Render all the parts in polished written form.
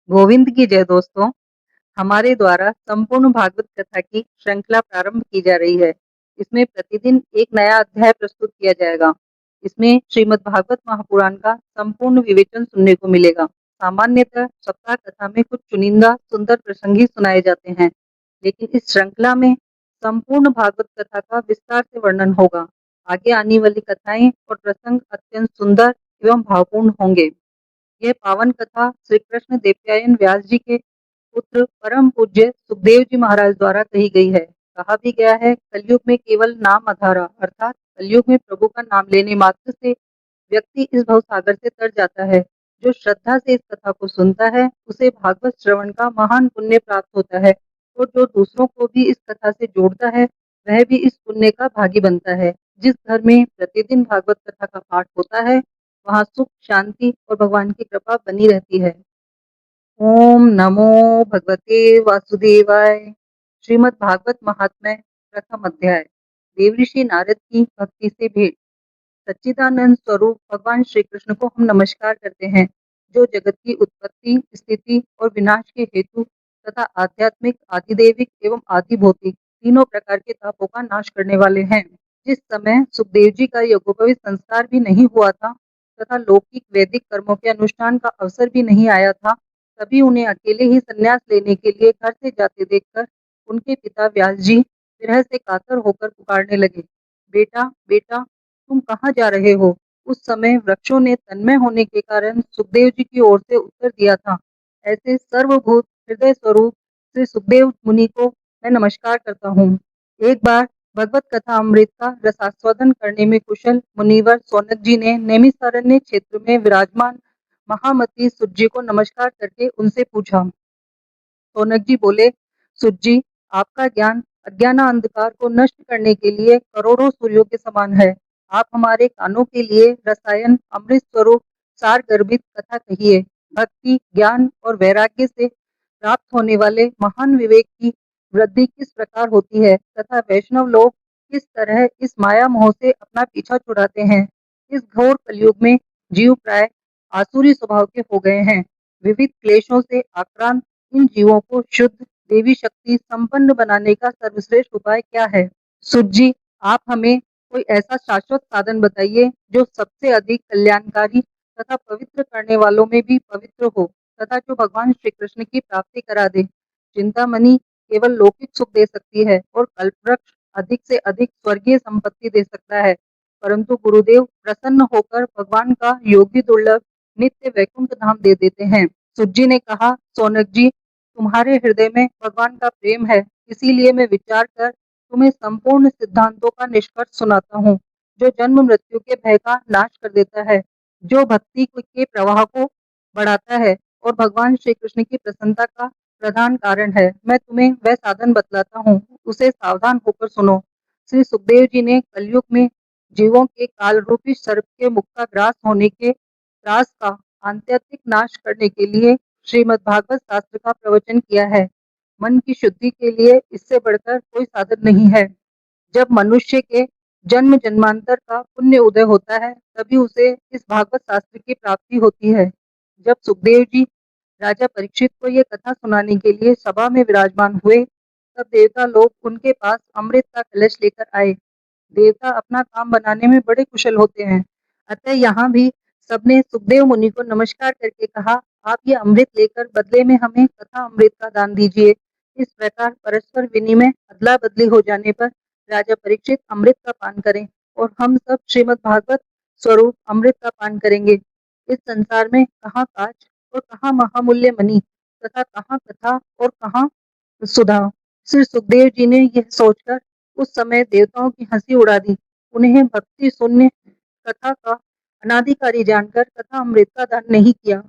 गोविंद की जय दोस्तों। हमारे द्वारा संपूर्ण भागवत कथा की श्रृंखला प्रारंभ की जा रही है। इसमें प्रतिदिन एक नया अध्याय प्रस्तुत किया जाएगा। इसमें श्रीमद् भागवत महापुराण का संपूर्ण विवेचन सुनने को मिलेगा। सामान्यतः सप्ताह कथा में कुछ चुनिंदा सुंदर प्रसंग ही सुनाए जाते हैं, लेकिन इस श्रृंखला में संपूर्ण भागवत कथा का विस्तार से वर्णन होगा। आगे आने वाली कथाएं और प्रसंग अत्यंत सुंदर एवं भावपूर्ण होंगे। यह पावन कथा श्री कृष्ण देवयायन व्यास जी के पुत्र परम पूज्य सुखदेव जी महाराज द्वारा कही गई है। कहा भी गया है, कलयुग में केवल नाम आधारा अर्थात कलयुग में प्रभु का नाम लेने मात्र से व्यक्ति इस भव सागर से तर जाता है। जो श्रद्धा से इस कथा को सुनता है उसे भागवत श्रवण का महान पुण्य प्राप्त होता है, और जो दूसरों को भी इस कथा से जोड़ता है वह भी इस पुण्य का भागी बनता है। जिस घर में प्रतिदिन भागवत कथा का पाठ होता है वहाँ सुख, शांति और भगवान की कृपा बनी रहती है। ओम नमो भगवते वासुदेवाय। श्रीमद् भागवत महात्म्य प्रथम अध्याय। देवऋषि नारद की भक्ति से भेंट। सच्चिदानंद स्वरूप भगवान श्री कृष्ण को हम नमस्कार करते हैं, जो जगत की उत्पत्ति, स्थिति और विनाश के हेतु तथा आध्यात्मिक, आधिदैविक एवं आधिभौतिक तीनों प्रकार के तापों का नाश करने वाले हैं। जिस समय सुखदेव जी का यज्ञोपवीत संस्कार भी नहीं हुआ था तथा लौकिक वैदिक कर्मों के अनुष्ठान का अवसर भी नहीं आया था, तभी उन्हें अकेले ही संन्यास लेने के लिए घर से जाते देखकर उनके पिता व्यास जी विरह से कातर होकर पुकारने लगे, बेटा बेटा, तुम कहाँ जा रहे हो? उस समय वृक्षों ने तन्मय होने के कारण सुखदेव जी की ओर से उत्तर दिया था, ऐसे सर्वभूत हृदय स्वरूप श्री सुखदेव मुनि को मैं नमस्कार करता हूँ। एक बार भगवत कथा अमृत का रसास्वादन करने में कुशल मुनिवर सौनक जी ने नैमिषारण्य क्षेत्र में विराजमान महामती सुत जी को नमस्कार करके उनसे पूछा। सौनक जी बोले, सुत जी, आपका ज्ञान अज्ञान अंधकार को नष्ट करने के लिए करोड़ों सूर्यों के समान है। आप हमारे कानों के लिए रसायन अमृत स्वरूप सार गर्भित कथा कहिए। भक्ति, ज्ञान और वैराग्य से प्राप्त होने वाले महान विवेक की वृद्धि किस प्रकार होती है तथा वैष्णव लोग किस तरह इस माया मोह से अपना पीछा छुड़ाते हैं। इस घोर कलयुग में जीव प्राय आसुरी स्वभाव के हो गए हैं। विविध क्लेशों से आक्रांत इन जीवों को शुद्ध देवी शक्ति संपन्न बनाने का सर्वश्रेष्ठ उपाय क्या है? सुत जी, आप हमें कोई ऐसा शाश्वत साधन बताइए जो सबसे अधिक कल्याणकारी तथा पवित्र करने वालों में भी पवित्र हो तथा जो भगवान श्री कृष्ण की प्राप्ति करा दे। चिंतामणि केवल लौकिक सुख दे सकती है और कल्पवृक्ष अधिक से अधिक स्वर्गीय संपत्ति दे सकता है, परंतु गुरुदेव प्रसन्न होकर भगवान का योगी दुर्लभ नित्य वैकुंठ धाम दे देते हैं। सुत जी ने कहा, सौनक जी, तुम्हारे हृदय में भगवान का प्रेम है, इसीलिए मैं विचार कर तुम्हें संपूर्ण सिद्धांतों का निष्कर्ष सुनाता हूँ, जो जन्म मृत्यु के भय का नाश कर देता है, जो भक्ति के प्रवाह को बढ़ाता है और भगवान श्री कृष्ण की प्रसन्नता का प्रधान कारण है। मैं तुम्हें वह साधन बतलाता हूँ, उसे सावधान होकर सुनो। श्री सुखदेव जी ने कलयुग में जीवों के काल रूपी सर्प के मुख का ग्रास होने के त्रास का आत्यंतिक नाश करने के लिए श्रीमद् भागवत शास्त्र का प्रवचन किया है। मन की शुद्धि के लिए इससे बढ़कर कोई साधन नहीं है। जब मनुष्य के जन्म जन्मांतर का पुण्य उदय होता है तभी उसे इस भागवत शास्त्र की प्राप्ति होती है। जब सुखदेव जी राजा परीक्षित को यह कथा सुनाने के लिए सभा में विराजमान हुए तब देवता लोग उनके पास अमृत का कलश लेकर आए। देवता अपना काम बनाने में बड़े कुशल होते हैं, अतः यहाँ भी सबने सुखदेव मुनि को नमस्कार करके कहा, आप ये अमृत लेकर बदले में हमें कथा अमृत का दान दीजिए। इस प्रकार परस्पर विनिमय अदला बदली हो जाने पर राजा परीक्षित अमृत का पान करें और हम सब श्रीमद् भागवत स्वरूप अमृत का पान करेंगे। इस संसार में कहाँ काच और कहाँ महामूल्य मणि तथा कहाँ कथा और कहाँ सुधा। श्री सुखदेव जी ने यह सोचकर उस समय देवताओं की हंसी उड़ा दी। उन्हें भक्ति शून्य कथा का अनाधिकारी जानकर कथा अमृत का दान नहीं किया।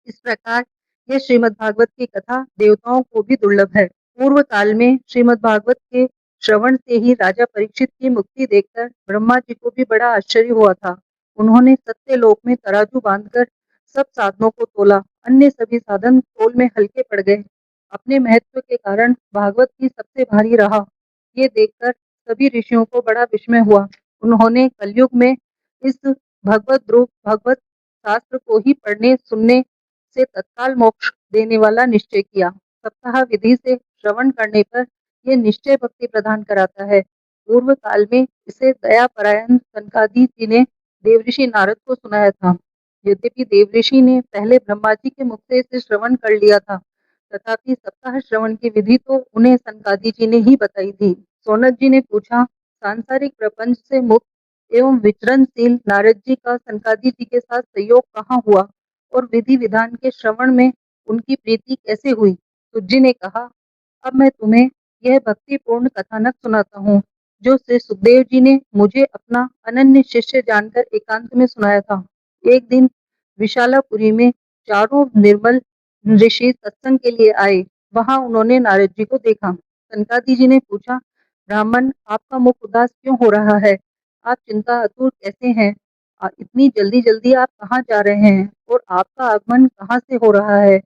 इस प्रकार यह श्रीमद् भागवत की कथा देवताओं को भी दुर्लभ है। पूर्व काल में श्रीमद् भागवत के श्रवण से ही राजा परीक्षित की मुक्ति देखकर ब्रह्मा जी को भी बड़ा आश्चर्य हुआ था। उन्होंने सत्य लोक में तराजू बांधकर सब साधनों को तोला, अन्य सभी साधन तोल में हल्के पड़ गए। अपने महत्व के कारण भागवत ही सबसे भारी रहा। ये देखकर सभी ऋषियों को बड़ा विस्मय हुआ। उन्होंने कलयुग में इस भगवत रूप भगवत शास्त्र को ही पढ़ने सुनने से तत्काल मोक्ष देने वाला निश्चय किया। सप्ताह विधि से श्रवण करने पर यह निश्चय भक्ति प्रदान कराता है। पूर्व काल में इसे दयापरायण सनकादि जी ने देवऋषि नारद को सुनाया था। यद्यपि देवऋषि ने पहले ब्रह्मा जी के मुख से इसे श्रवण कर लिया था, तथापि सप्ताह श्रवण की विधि तो उन्हें सनकादि जी ने ही बताई थी। सौनक जी ने पूछा, सांसारिक प्रपंच से मुक्त एवं विचरणशील नारद जी का सनकादि जी के साथ संयोग कहाँ हुआ और विधि विधान के श्रवण में उनकी प्रीति कैसे हुई? तुज्जी ने कहा, अब मैं तुम्हें यह भक्तिपूर्ण कथानक सुनाता हूँ, जो श्री सुखदेव जी ने मुझे अपना अनन्य शिष्य जानकर एकांत में सुनाया था। एक दिन विशालापुरी में चारों निर्मल ऋषि सत्संग के लिए आए। वहां उन्होंने नारद जी को देखा। सनकादि जी ने पूछा, ब्राह्मण, आपका मुख उदास क्यों हो रहा है? आप चिंतातुर कैसे हैं? इतनी जल्दी जल्दी आप कहाँ जा रहे हैं और आपका आगमन कहाँ से हो रहा है?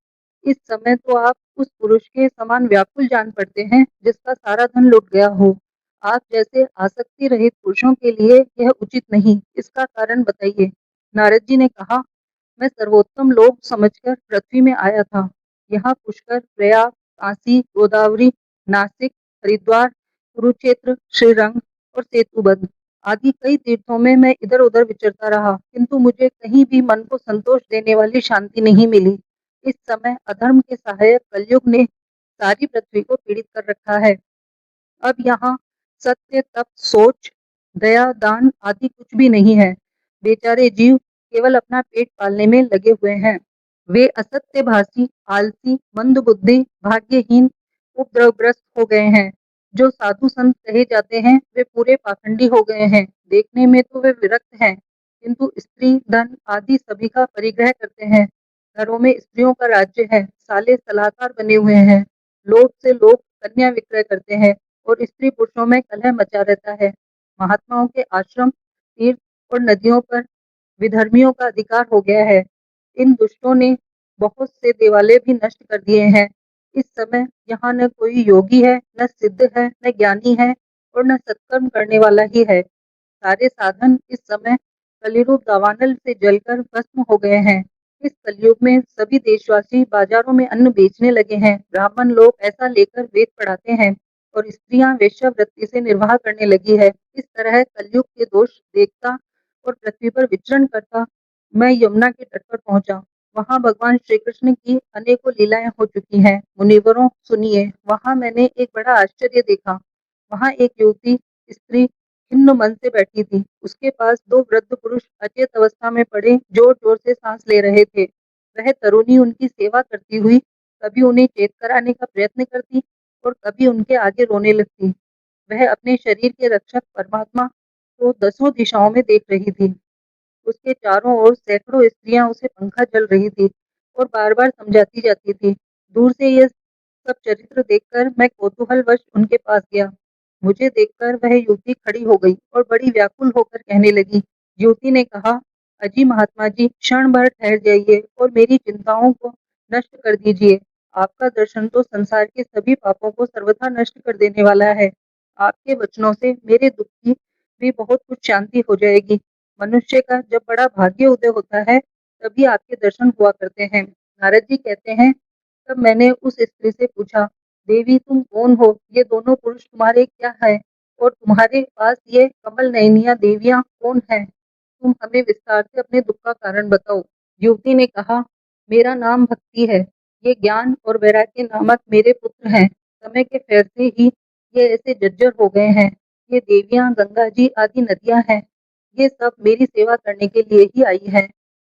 इस समय तो आप उस पुरुष के समान व्याकुल जान पड़ते हैं जिसका सारा धन लुट गया हो। आप जैसे आसक्ति रहित पुरुषों के लिए यह उचित नहीं। इसका कारण बताइए। नारद जी ने कहा, मैं सर्वोत्तम लोक समझकर पृथ्वी में आया था। यहाँ पुष्कर, प्रयाग, काशी, गोदावरी, नासिक, हरिद्वार, कुरुक्षेत्र, श्रीरंग और सेतुबंध आदि कई तीर्थों में मैं इधर उधर विचरता रहा, किंतु मुझे कहीं भी मन को संतोष देने वाली शांति नहीं मिली। इस समय अधर्म के सहायक कलयुग ने सारी पृथ्वी को पीड़ित कर रखा है। अब यहाँ सत्य, तप, सोच, दया, दान आदि कुछ भी नहीं है। बेचारे जीव केवल अपना पेट पालने में लगे हुए हैं। वे असत्यभाषी, आलसी, मंदबुद्धि, भाग्यहीन, उपद्रवग्रस्त हो गए हैं। जो साधु संत कहे जाते हैं वे पूरे पाखंडी हो गए हैं। देखने में तो वे विरक्त हैं, किंतु स्त्री, धन आदि सभी का परिग्रह करते हैं। घरों में स्त्रियों का राज्य है। साले सलाहकार बने हुए हैं। लोभ से लोग कन्या विक्रय करते हैं और स्त्री पुरुषों में कलह मचा रहता है। महात्माओं के आश्रम, तीर्थ और नदियों पर विधर्मियों का अधिकार हो गया है। इन दुष्टों ने बहुत से देवालय भी नष्ट कर दिए हैं। इस समय यहाँ न कोई योगी है, न सिद्ध है, न ज्ञानी है और न सत्कर्म करने वाला ही है। सारे साधन इस समय कलिरूप दावानल से जलकर भस्म हो गए हैं। इस कलयुग में सभी देशवासी बाजारों में अन्न बेचने लगे हैं। ब्राह्मण लोग ऐसा लेकर वेद पढ़ाते हैं और स्त्रियां वेश्यावृत्ति से निर्वाह करने लगी है। इस तरह कलयुग के दोष देखता और पृथ्वी पर विचरण करता मैं यमुना के तट पर पहुंचा। वहां भगवान श्री कृष्ण की अनेकों लीलाएं हो चुकी हैं। मुनिवरों, सुनिए, वहां मैंने एक बड़ा आश्चर्य देखा। वहां एक युवती स्त्री खिन्न मन से बैठी थी। उसके पास दो वृद्ध पुरुष अचेत अवस्था में पड़े जोर जोर से सांस ले रहे थे। वह तरुणी उनकी सेवा करती हुई कभी उन्हें चेत कराने का प्रयत्न करती और कभी उनके आगे रोने लगती। वह अपने शरीर के रक्षक परमात्मा को दसों दिशाओं में देख रही थी। उसके चारों ओर सैकड़ों स्त्रियां उसे पंखा चल रही थी और बार बार समझाती जाती थी। दूर से यह सब चरित्र देखकर मैं कौतूहलवश उनके पास गया। मुझे देखकर वह युवती खड़ी हो गई और बड़ी व्याकुल होकर कहने लगी। युवती ने कहा, अजी महात्मा जी, क्षण भर ठहर जाइए और मेरी चिंताओं को नष्ट कर दीजिए। आपका दर्शन तो संसार के सभी पापों को सर्वथा नष्ट कर देने वाला है। आपके वचनों से मेरे दुख की भी बहुत कुछ शांति हो जाएगी। मनुष्य का जब बड़ा भाग्य उदय होता है तभी आपके दर्शन हुआ करते हैं। नारद जी कहते हैं, तब मैंने उस स्त्री से पूछा, देवी तुम कौन हो? ये दोनों पुरुष तुम्हारे क्या है और तुम्हारे पास ये कमल नयनिया देवियां कौन है? तुम हमें विस्तार से अपने दुख का कारण बताओ। युवती ने कहा, मेरा नाम भक्ति है। ये ज्ञान और वैराग्य नामक मेरे पुत्र हैं। समय के फेर से ही ये ऐसे जर्जर हो गए हैं। ये देवियां गंगा जी आदि नदियां हैं। ये सब मेरी सेवा करने के लिए ही आई है।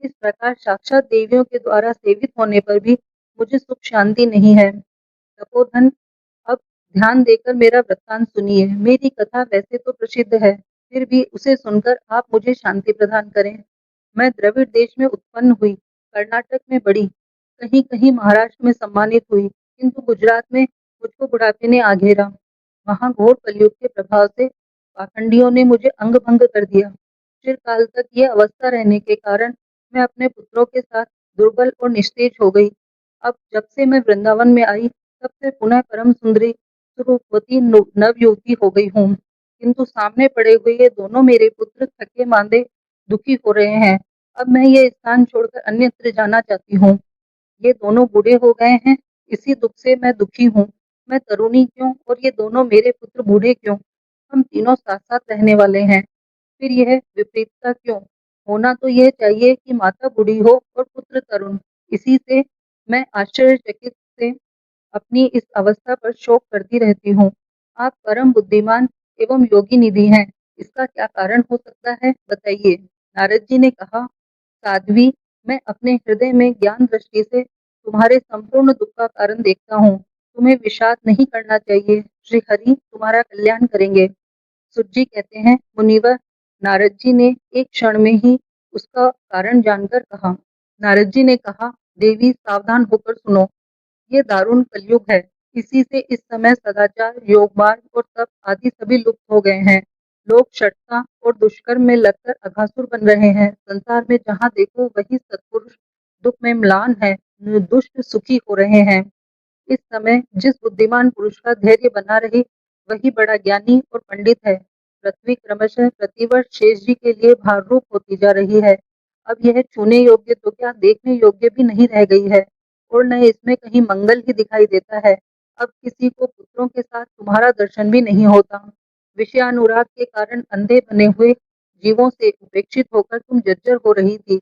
इस प्रकार साक्षात देवियों के द्वारा सेवित होने पर भी मुझे सुख शांति नहीं है। तपोधन, अब ध्यान देकर मेरा वृत्तांत सुनिए। मेरी कथा वैसे तो प्रसिद्ध है, फिर भी उसे सुनकर आप मुझे शांति प्रदान करें। मैं द्रविड़ देश में उत्पन्न हुई, कर्नाटक में बढ़ी, कहीं कहीं महाराष्ट्र में सम्मानित हुई, किंतु गुजरात में मुझको बुढ़ापे ने आ घेरा। वहां घोर कलयुग के प्रभाव से पाखंडियों ने मुझे अंग भंग कर दिया। चिरकाल तक यह अवस्था रहने के कारण मैं अपने पुत्रों के साथ दुर्बल और निस्तेज हो गई। अब जब से मैं वृंदावन में आई तब से पुनः परम सुंदरी स्वरूपवती नवयुवती हो गई हूँ, किंतु सामने पड़े हुए ये दोनों मेरे पुत्र थके मांदे दुखी हो रहे हैं। अब मैं ये स्थान छोड़कर अन्यत्र जाना चाहती हूँ। ये दोनों बूढ़े हो गए हैं, इसी दुःख से मैं दुखी हूँ। मैं तरुणी क्यों और ये दोनों मेरे पुत्र बूढ़े क्यों? हम तीनों साथ-साथ रहने वाले हैं, फिर यह विपरीतता क्यों? होना तो यह चाहिए कि माता बूढ़ी हो और पुत्र तरुण। इसी से मैं आश्चर्यचकित से अपनी इस अवस्था पर शोक करती रहती हूँ। आप परम बुद्धिमान एवं योगी निधि हैं। इसका क्या कारण हो सकता है, बताइए। नारद जी ने कहा, साध्वी, मैं अपने हृदय में ज्ञान दृष्टि से तुम्हारे संपूर्ण दुख का कारण देखता हूँ। तुम्हें विषाद नहीं करना चाहिए। श्री हरि तुम्हारा कल्याण करेंगे। सुत जी कहते हैं, मुनिवर, नारद जी ने एक क्षण में ही उसका कारण जानकर कहा। नारद जी ने कहा, देवी सावधान होकर सुनो। ये दारुण कलयुग है। इसी से इस समय सदाचार, योग मार्ग और तप आदि सभी लुप्त हो गए हैं। लोग शठता और दुष्कर्म में लगकर अघासुर बन रहे हैं। संसार में जहाँ देखो वही सत्पुरुष दुख में म्लान है, दुष्ट सुखी हो रहे हैं। इस समय जिस बुद्धिमान पुरुष का धैर्य बना रहे वही बड़ा ज्ञानी और पंडित है। पृथ्वी क्रमशः प्रतिवर्ष शेष जी के लिए भाररूप होती जा रही है। अब यह छूने योग्य तो क्या देखने योग्य भी नहीं रह गई है और न इसमें कहीं मंगल ही दिखाई देता है। अब किसी को पुत्रों के साथ तुम्हारा दर्शन भी नहीं होता। विषयानुराग के कारण अंधे बने हुए जीवों से उपेक्षित होकर तुम जर्जर हो रही थी।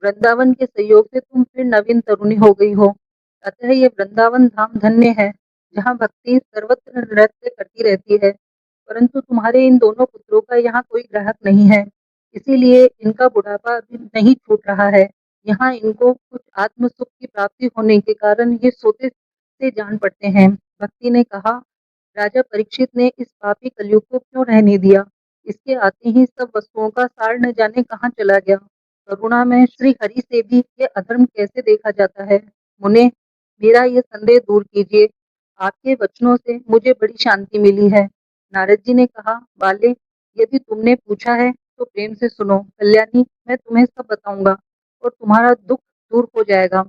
वृंदावन के सहयोग से तुम फिर नवीन तरुणी हो गई हो। अतः ये वृंदावन धाम धन्य है, जहाँ भक्ति सर्वत्र नृत्य करती रहती है। परंतु तुम्हारे इन दोनों पुत्रों का यहाँ कोई ग्राहक नहीं है, इसीलिए इनका बुढ़ापा अभी नहीं छूट रहा है। यहाँ इनको कुछ आत्म सुख की प्राप्ति होने के कारण ये सोते से जान पड़ते हैं। भक्ति ने कहा, राजा परीक्षित ने इस पापी कलयुग को क्यों रहने दिया? इसके आते ही सब वस्तुओं का सार न जाने कहाँ चला गया। करुणा में श्री हरि से भी ये अधर्म कैसे देखा जाता है? मुने, मेरा ये संदेह दूर कीजिए। आपके वचनों से मुझे बड़ी शांति मिली है। नारद जी ने कहा, बाले, यदि तुमने पूछा है तो प्रेम से सुनो। कल्याणी, मैं तुम्हें सब बताऊंगा और तुम्हारा दुख दूर हो जाएगा।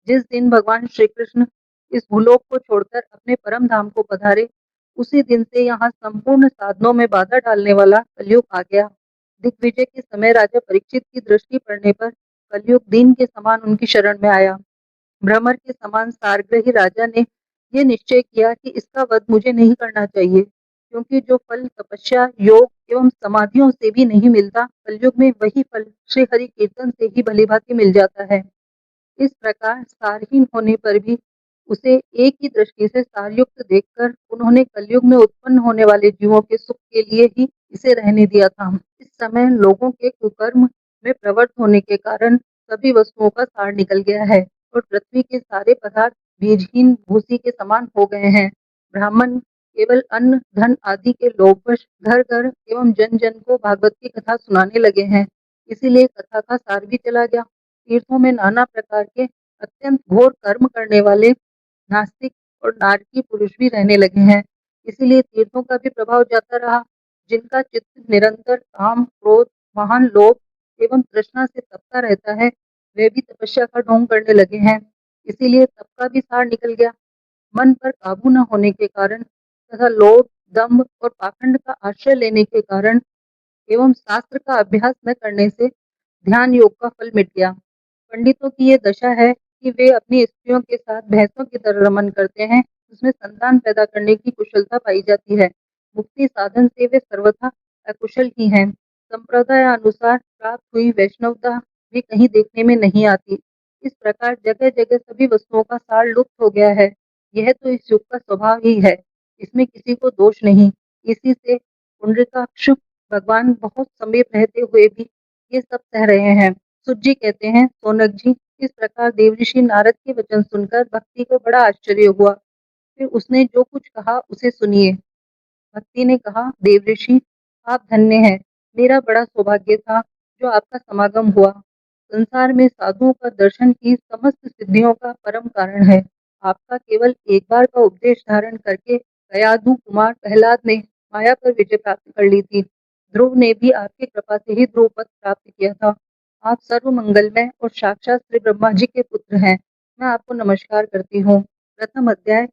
जिस दिन भगवान श्री कृष्ण इस भूलोक को छोड़कर अपने परम धाम को पधारे, उसी दिन से यहाँ संपूर्ण साधनों में बाधा डालने वाला कलयुग आ गया। दिग्विजय के समय राजा परीक्षित की दृष्टि पड़ने पर कलयुग दीन के समान उनकी शरण में आया। भ्रमर के समान सारग्रही राजा ने यह निश्चय किया कि इसका वध मुझे नहीं करना चाहिए, क्योंकि जो फल तपस्या, योग एवं समाधियों से भी नहीं मिलता, कलयुग में वही फल श्री हरि कीर्तन से ही भलीभांति मिल जाता है। इस प्रकार सारहीन होने पर भी उसे एक ही दृष्टि से सारयुक्त देखकर उन्होंने कलयुग में उत्पन्न होने वाले जीवों के सुख के लिए ही इसे रहने दिया था। इस समय लोगों के कुकर्म में प्रवृत्त होने के कारण सभी वस्तुओं का सार निकल गया है और पृथ्वी के सारे पदार्थ बीजहीन भूसी के समान हो गए हैं। ब्राह्मण केवल अन्न, धन आदि के लोभवश घर घर एवं जन जन को भागवत की कथा सुनाने लगे हैं। इसीलिए कथा का सार भी चला गया। तीर्थों में नाना प्रकार के अत्यंत घोर कर्म करने वाले नास्तिक और नारकी पुरुष भी रहने लगे हैं। इसीलिए तीर्थों का भी प्रभाव जाता रहा। जिनका चित्त निरंतर काम, क्रोध, महान लोभ एवं तृष्णा से तपता रहता है, वे भी तपस्या का ढोंग करने लगे हैं। इसीलिए तप का भी सार निकल गया। मन पर काबू न होने के कारण तथा लोभ, दंभ और पाखंड का आश्रय लेने के कारण एवं शास्त्र का अभ्यास न करने से ध्यान योग का फल मिट गया। पंडितों की ये दशा है कि वे अपनी स्त्रियों के साथ भैंसों की तरह रमन करते हैं। उसमें संतान पैदा करने की कुशलता पाई जाती है। मुक्ति साधन से वे सर्वथा अकुशल ही हैं। संप्रदाय अनुसार प्राप्त हुई वैष्णवता भी कहीं देखने में नहीं आती। इस प्रकार जगह जगह सभी वस्तुओं का सार लुप्त हो गया है। यह तो इस युग का स्वभाव ही है, इसमें किसी को दोष नहीं। इसी से पुंडरीकाक्ष भगवान बहुत समीप रहते हुए भी ये सब सह रहे हैं। सुत जी कहते हैं, सोनक जी, इस प्रकार देवऋषि नारद के वचन सुनकर भक्ति को बड़ा आश्चर्य हुआ। फिर उसने जो कुछ कहा उसे सुनिए। भक्ति ने कहा, देवऋषि, आप धन्य हैं। मेरा बड़ा सौभाग्य था जो आपका समागम हुआ। संसार में साधुओं का दर्शन ही समस्त सिद्धियों का परम कारण है। आपका केवल एक बार का उपदेश धारण करके कयाधु कुमार प्रहलाद ने माया पर विजय प्राप्त कर ली थी। ध्रुव ने भी आपकी कृपा से ही ध्रुव पद प्राप्त किया था। आप सर्व मंगलमय और साक्षात श्री ब्रह्मा जी के पुत्र हैं। मैं आपको नमस्कार करती हूँ। प्रथम अध्याय